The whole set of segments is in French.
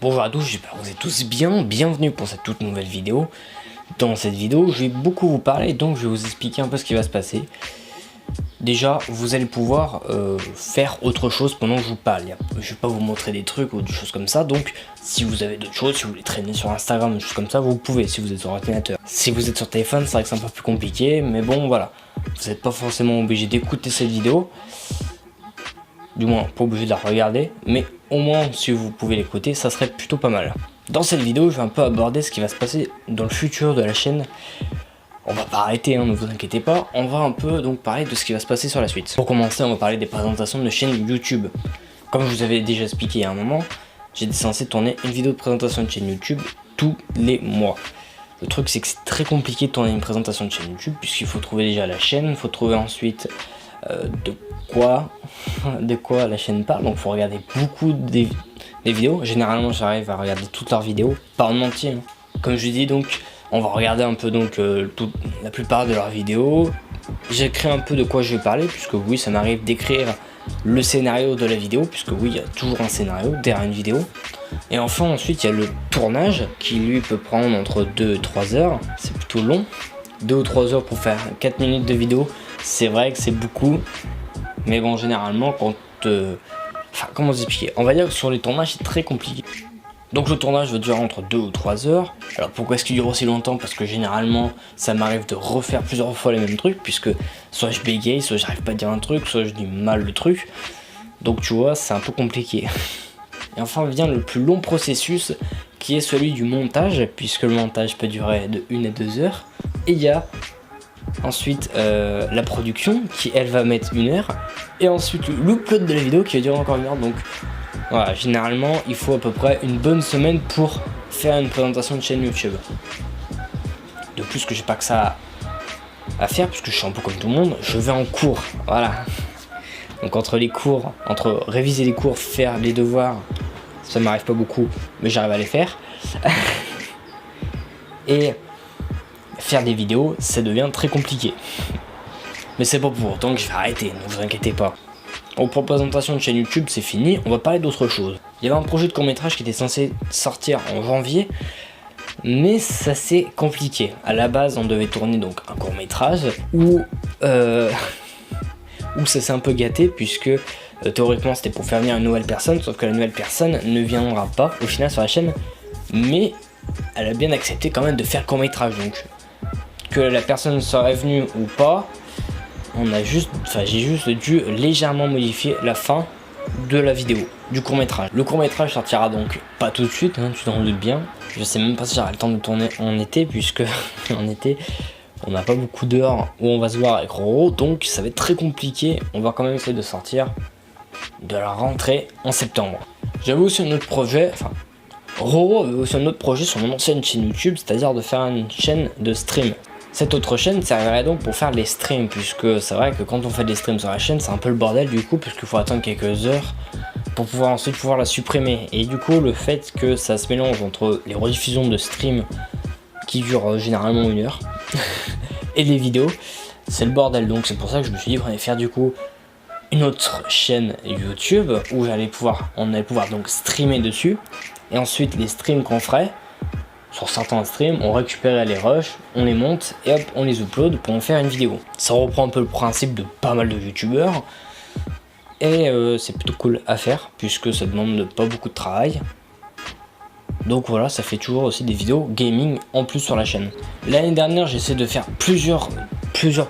Bonjour à tous, j'espère que vous êtes tous bien, bienvenue pour cette toute nouvelle vidéo. Dans cette vidéo, je vais beaucoup vous parler, donc je vais vous expliquer un peu ce qui va se passer. Déjà, vous allez pouvoir faire autre chose pendant que je vous parle. Je vais pas vous montrer des trucs ou des choses comme ça, donc si vous avez d'autres choses, si vous voulez traîner sur Instagram, des choses comme ça, vous pouvez si vous êtes sur ordinateur. Si vous êtes sur téléphone, c'est vrai que c'est un peu plus compliqué, mais bon voilà. Vous n'êtes pas forcément obligé d'écouter cette vidéo. Du moins pas obligé de la regarder, mais au moins si vous pouvez l'écouter, ça serait plutôt pas mal. Dans cette vidéo, je vais un peu aborder ce qui va se passer dans le futur de la chaîne. On va pas arrêter, hein, ne vous inquiétez pas, on va un peu donc parler de ce qui va se passer sur la suite. Pour commencer, on va parler des présentations de chaîne YouTube. Comme je vous avais déjà expliqué il y a un moment, j'étais censé tourner une vidéo de présentation de chaîne YouTube tous les mois. Le truc c'est que c'est très compliqué de tourner une présentation de chaîne YouTube, puisqu'il faut trouver déjà la chaîne, il faut trouver ensuite de quoi la chaîne parle, donc il faut regarder beaucoup des vidéos. Généralement j'arrive à regarder toutes leurs vidéos, pas en entier, hein. Comme je dis, donc on va regarder un peu donc la plupart de leurs vidéos. J'écris un peu de quoi je vais parler, puisque oui, ça m'arrive d'écrire le scénario de la vidéo, puisque oui, il y a toujours un scénario derrière une vidéo. Et enfin ensuite il y a le tournage qui lui peut prendre entre 2 et 3 heures, c'est plutôt long. 2 ou 3 heures pour faire 4 minutes de vidéo, c'est vrai que c'est beaucoup, mais bon, généralement quand enfin, comment vous expliquer, on va dire que sur les tournages c'est très compliqué. Donc le tournage va durer entre 2 ou 3 heures. Alors pourquoi est-ce qu'il dure aussi longtemps? Parce que généralement ça m'arrive de refaire plusieurs fois les mêmes trucs, puisque soit je bégaye, soit j'arrive pas à dire un truc, soit je dis mal le truc. Donc tu vois, c'est un peu compliqué. Et enfin vient le plus long processus, qui est celui du montage, puisque le montage peut durer de 1 à 2 heures. Et il y a ensuite la production qui elle va mettre 1 heure, et ensuite l'upload de la vidéo qui va durer encore 1 heure. Donc voilà, généralement il faut à peu près une bonne semaine pour faire une présentation de chaîne YouTube. De plus que j'ai pas que ça à faire, puisque je suis un peu comme tout le monde, je vais en cours, voilà. Donc entre les cours, entre réviser les cours, faire les devoirs, ça m'arrive pas beaucoup, mais j'arrive à les faire. Et faire des vidéos, ça devient très compliqué. Mais c'est pas pour autant que je vais arrêter, ne vous inquiétez pas. Donc pour présentation de chaîne YouTube, c'est fini, on va parler d'autre chose. Il y avait un projet de court-métrage qui était censé sortir en janvier, mais ça s'est compliqué. À la base, on devait tourner donc un court-métrage où ça s'est un peu gâté, puisque théoriquement c'était pour faire venir une nouvelle personne, sauf que la nouvelle personne ne viendra pas au final sur la chaîne, mais elle a bien accepté quand même de faire le court-métrage. Donc que la personne serait venue ou pas, j'ai juste dû légèrement modifier la fin de la vidéo, du court-métrage. Le court-métrage sortira donc pas tout de suite, hein, tu t'en doutes bien. Je sais même pas si j'aurai le temps de tourner en été, puisque en été on n'a pas beaucoup d'heures où on va se voir avec Roro, donc ça va être très compliqué. On va quand même essayer de sortir de la rentrée en septembre. J'avais aussi un autre projet, enfin Roro avait aussi un autre projet sur mon ancienne chaîne YouTube, c'est-à-dire de faire une chaîne de stream. Cette autre chaîne servirait donc pour faire les streams, puisque c'est vrai que quand on fait des streams sur la chaîne, c'est un peu le bordel du coup, puisqu'il faut attendre quelques heures pour pouvoir ensuite la supprimer. Et du coup, le fait que ça se mélange entre les rediffusions de streams qui durent généralement 1 heure et les vidéos, c'est le bordel. Donc c'est pour ça que je me suis dit qu'on allait faire du coup une autre chaîne YouTube où on allait pouvoir donc streamer dessus, et ensuite les streams qu'on ferait sur certains streams, on récupérait les rushs, on les monte et hop, on les upload pour en faire une vidéo. Ça reprend un peu le principe de pas mal de youtubeurs, et c'est plutôt cool à faire puisque ça demande pas beaucoup de travail. Donc voilà, ça fait toujours aussi des vidéos gaming en plus sur la chaîne. L'année dernière, j'ai essayé de faire plusieurs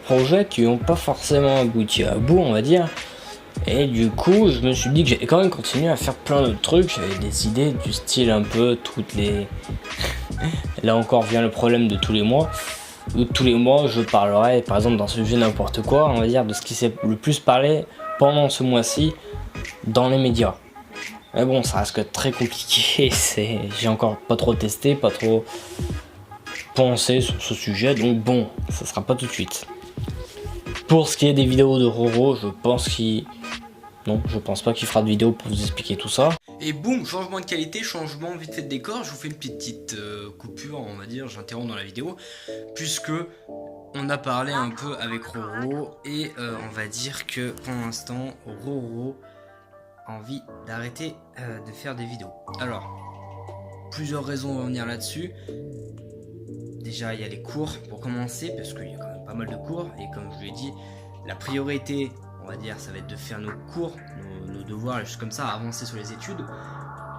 projets qui n'ont pas forcément abouti à bout, on va dire. Et du coup, je me suis dit que j'allais quand même continuer à faire plein d'autres trucs. J'avais des idées du style un peu toutes les... Là encore vient le problème de tous les mois. Où tous les mois, je parlerai, par exemple, d'un sujet n'importe quoi, on va dire, de ce qui s'est le plus parlé pendant ce mois-ci dans les médias. Mais bon, ça reste très compliqué, j'ai encore pas trop testé, pas trop pensé sur ce sujet, donc bon, ça sera pas tout de suite. Pour ce qui est des vidéos de Roro, je pense pas qu'il fera de vidéo pour vous expliquer tout ça. Et boum, changement de qualité, changement vite fait de décor, je vous fais une petite coupure, on va dire, j'interromps dans la vidéo, puisque on a parlé un peu avec Roro, et on va dire que pour l'instant, Roro envie d'arrêter de faire des vidéos. Alors, plusieurs raisons, on va venir là-dessus. Déjà, il y a les cours pour commencer, parce qu'il y a quand même pas mal de cours. Et comme je vous l'ai dit, la priorité, on va dire, ça va être de faire nos cours, nos devoirs, les choses comme ça, avancer sur les études,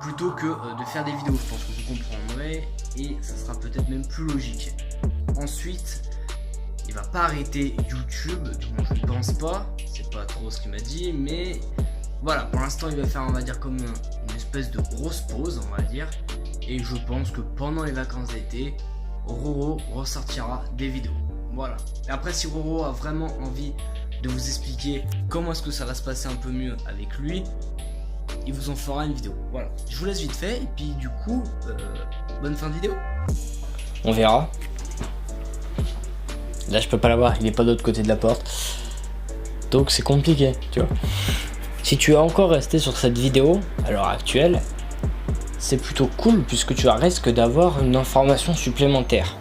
plutôt que de faire des vidéos. Je pense que vous comprendrez, et ça sera peut-être même plus logique. Ensuite, il va pas arrêter YouTube, je ne pense pas, c'est pas trop ce qu'il m'a dit, mais voilà, pour l'instant il va faire, on va dire, comme une espèce de grosse pause, on va dire, et je pense que pendant les vacances d'été, Roro ressortira des vidéos. Voilà. Et après, si Roro a vraiment envie de vous expliquer comment est-ce que ça va se passer un peu mieux avec lui, il vous en fera une vidéo. Voilà. Je vous laisse vite fait, et puis du coup, bonne fin de vidéo. On verra. Là, je peux pas l'avoir, il est pas de l'autre côté de la porte. Donc c'est compliqué, tu vois. Si tu es encore resté sur cette vidéo, à l'heure actuelle, c'est plutôt cool puisque tu risques d'avoir une information supplémentaire.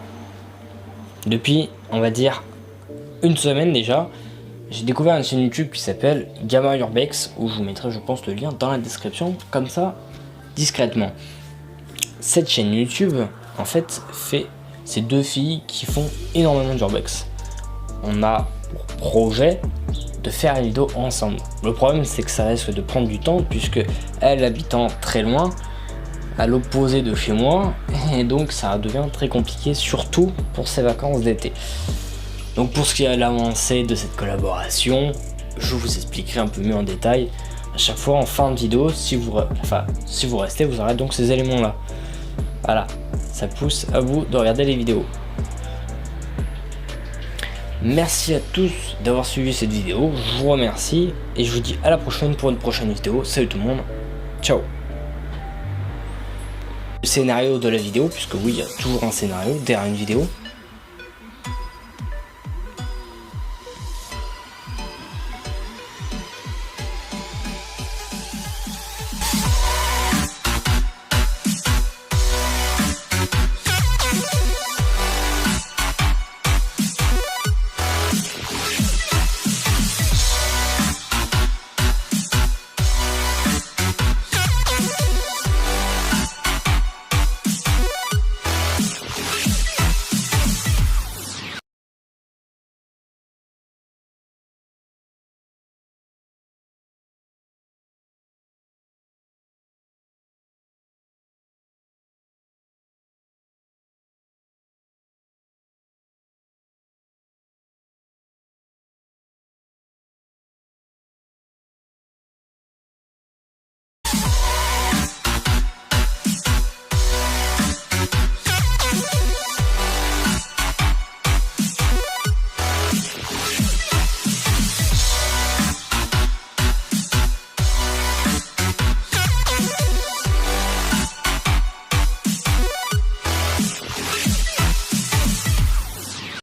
Depuis, on va dire, une semaine déjà, j'ai découvert une chaîne YouTube qui s'appelle Gamma Urbex, où je vous mettrai, je pense, le lien dans la description, comme ça, discrètement. Cette chaîne YouTube, en fait, fait ces deux filles qui font énormément d'urbex. On a pour projet de faire une vidéo ensemble. Le problème, c'est que ça risque de prendre du temps, puisque elle habitant très loin, à l'opposé de chez moi, et donc ça devient très compliqué, surtout pour ces vacances d'été. Donc pour ce qui est à l'avancée de cette collaboration, je vous expliquerai un peu mieux en détail à chaque fois en fin de vidéo. Si vous restez, vous aurez donc ces éléments là. Voilà, ça pousse à vous de regarder les vidéos. Merci à tous d'avoir suivi cette vidéo, je vous remercie et je vous dis à la prochaine pour une prochaine vidéo. Salut tout le monde, ciao. Le scénario de la vidéo, puisque oui, il y a toujours un scénario derrière une vidéo.